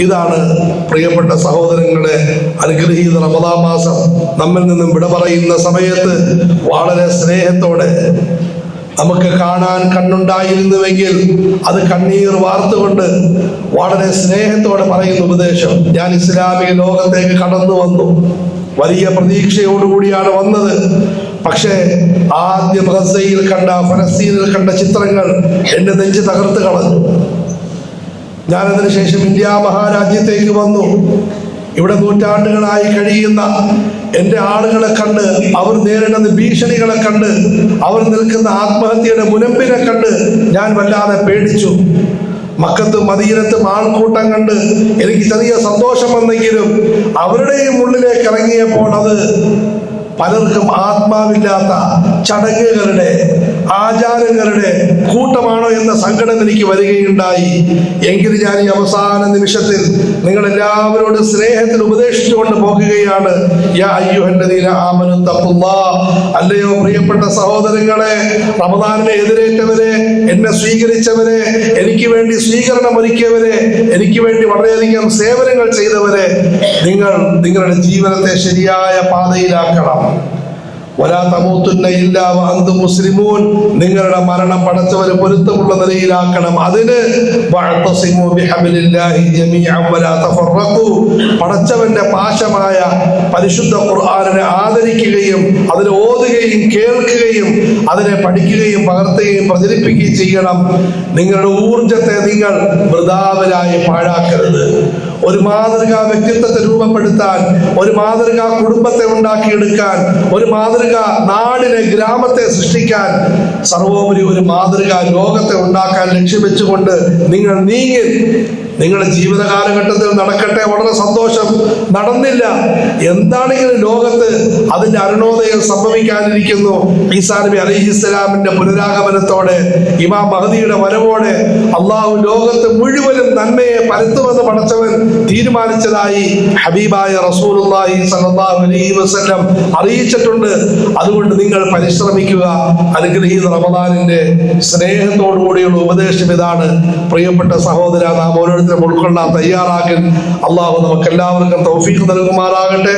ഇതാണ് പ്രിയപ്പെട്ട സഹോദരങ്ങളെ, അനുഗ്രഹീത റമദാൻ മാസം നമ്മിൽ നിന്നും വിട പറയുന്ന സമയത്ത് വളരെ സ്നേഹത്തോടെ നമുക്ക് കാണാൻ കണ്ണുണ്ടായിരുന്നുവെങ്കിൽ അത് കണ്ണീർ വാർത്തുകൊണ്ട് വളരെ സ്നേഹത്തോടെ പറയുന്ന ഉപദേശം. ഞാൻ ഇസ്ലാമിക ലോകത്തേക്ക് കടന്നു വന്നു, വലിയ പ്രതീക്ഷയോടുകൂടിയാണ് വന്നത്. പക്ഷേ ആദ്യം ഗസയിൽ കണ്ട, ഫലസ്തീനിൽ കണ്ട ചിത്രങ്ങൾ എന്റെ നെഞ്ച് തകർത്ത് കളഞ്ഞു. ഞാനതിനു ശേഷം ഇന്ത്യ മഹാരാജ്യത്തേക്ക് വന്നു. ഇവിടെ നൂറ്റാണ്ടുകളായി കഴിയുന്ന എൻ്റെ ആളുകളെ കണ്ട്, അവർ നേരിടുന്ന ഭീഷണികളെ കണ്ട്, അവർ നിൽക്കുന്ന ആത്മഹത്യയുടെ മുനമ്പിനെ കണ്ട് ഞാൻ വല്ലാതെ പേടിച്ചു. മക്കത്തും മദീനത്തും ആൾക്കൂട്ടം കണ്ട് എനിക്ക് ചെറിയ സന്തോഷം വന്നെങ്കിലും അവരുടെയും ഉള്ളിലേക്ക് ഇറങ്ങിയപ്പോൾ അത് പലർക്കും ആത്മാവില്ലാത്ത ചടങ്ങുകളുടെ, ആചാരങ്ങളുടെ കൂട്ടമാണോ എന്ന സങ്കടം എനിക്ക് വരികയുണ്ടായി. എങ്കിലും ഞാൻ ഈ അവസാന നിമിഷത്തിൽ നിങ്ങൾ എല്ലാവരോടും സ്നേഹത്തിൽ ഉപദേശിച്ചുകൊണ്ട് പോകുകയാണ്. യാ അയ്യുഹല്ലദീന ആമനു തഖുല്ലാഹ്. അല്ലയോ പ്രിയപ്പെട്ട സഹോദരങ്ങളെ, റമദാനിനെ എതിരേറ്റവരെ, എന്നെ സ്വീകരിച്ചവരെ, എനിക്ക് വേണ്ടി സ്വീകരണം ഒരുക്കിയവരെ, എനിക്ക് വേണ്ടി വളരെയധികം സേവനങ്ങൾ ചെയ്തവരെ, നിങ്ങൾ നിങ്ങളുടെ ജീവിതത്തെ ശരിയായ പാതയിലാക്കണം. വലാ തമൂതുന്ന ഇല്ലാ വഅൻതും മുസ്ലിമൂൻ. നിങ്ങളുടെ മരണം പടച്ചവന് പൊരുത്തമുള്ള നിലയിലാക്കണം. അതിന് വഅതസിമു ബിഹബ്ലില്ലാഹി ജമീഅൻ വലാ തഫറഖു. പടച്ചവന്റെ പാശമായ പരിശുദ്ധ ഖുർആനിനെ ആദരിക്കുകയും അതിനെ ഓതുകയും കേൾക്കുകയും അതിനെ പഠിക്കുകയും പകർത്തുകയും പ്രചരിപ്പിക്കുകയും ചെയ്യണം. നിങ്ങളുടെ ഊർജത്തെ നിങ്ങൾ വൃഥാവിലായി പാഴാക്കരുത്. ഒരു മാതൃകാ വ്യക്തിത്വത്തെ രൂപപ്പെടുത്താൻ, ഒരു മാതൃകാ കുടുംബത്തെ ഉണ്ടാക്കിയെടുക്കാൻ, ഒരു മാതൃകാ നാടിനെ, ഗ്രാമത്തെ സൃഷ്ടിക്കാൻ, സർവോപരി ഒരു മാതൃകാ ലോകത്തെ ഉണ്ടാക്കാൻ ലക്ഷ്യം വെച്ചുകൊണ്ട് നിങ്ങൾ നീങ്ങി. നിങ്ങളുടെ ജീവിത കാലഘട്ടത്തിൽ നടക്കട്ടെ, വളരെ സന്തോഷം. നടന്നില്ല, എന്താണെങ്കിലും ലോകത്ത് അതിന്റെ അരുണോദയം സംഭവിക്കാനിരിക്കുന്നു. ഈസാ നബി അലൈഹിസ്സലാമിന്റെ പുനരാഗമനത്തോടെ, ഇമാം മഹദിയുടെ വരവോടെ അള്ളാഹു ലോകത്ത് മുഴുവനും നന്മയെ പരത്തുമെന്ന് പടച്ചവൻ തീരുമാനിച്ചതായി ഹബീബായ റസൂലുള്ളാഹി സ്വല്ലല്ലാഹു അലൈഹി വസല്ലം അറിയിച്ചിട്ടുണ്ട്. അതുകൊണ്ട് നിങ്ങൾ പരിശ്രമിക്കുക. അനുഗ്രഹീത റമദാനിന്റെ സ്നേഹത്തോടുകൂടിയുള്ള ഉപദേശം ഇതാണ്. പ്രിയപ്പെട്ട സഹോദര, നാം ഓരോരുത്തരും ഉൾക്കൊള്ളാൻ തയ്യാറാക്കാൻ അള്ളാഹു നമുക്ക് എല്ലാവർക്കും തൗഫീഖ് നൽകുമാറാകട്ടെ.